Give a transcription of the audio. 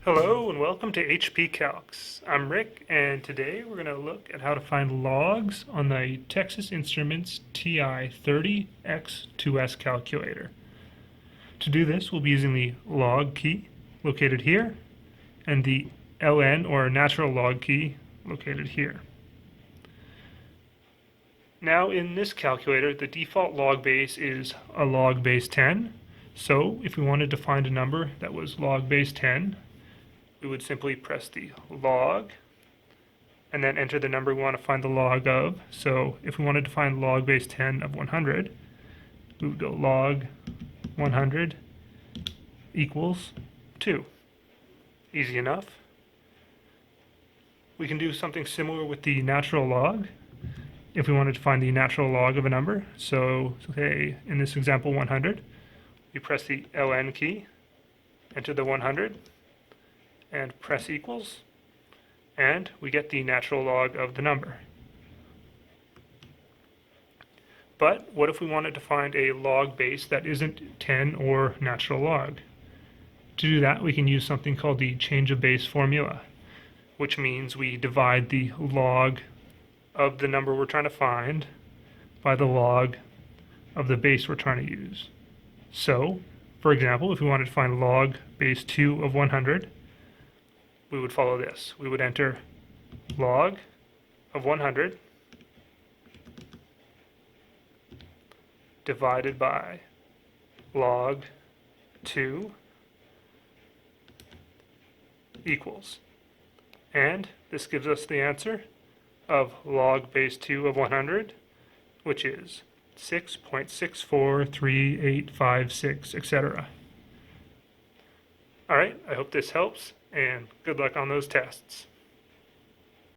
Hello and welcome to HP Calcs. I'm Rick, and today we're going to look at how to find logs on the Texas Instruments TI-30X IIS calculator. To do this, we'll be using the log key located here and the ln or natural log key located here. Now in this calculator, the default log base is a log base 10. So if we wanted to find a number that was log base 10, we would simply press the log and then enter the number we want to find the log of. So if we wanted to find log base 10 of 100, we would go log 100 equals 2. Easy enough. We can do something similar with the natural log if we wanted to find the natural log of a number. So say in this example 100, we press the ln key, enter the 100, and press equals, and we get the natural log of the number. But what if we wanted to find a log base that isn't 10 or natural log? To do that, we can use something called the change of base formula, which means we divide the log of the number we're trying to find by the log of the base we're trying to use. So, for example, if we wanted to find log base 2 of 100, we would follow this. We would enter log of 100 divided by log 2 equals. And this gives us the answer of log base 2 of 100, which is 6.643856, etc. Alright, I hope this helps, and good luck on those tests.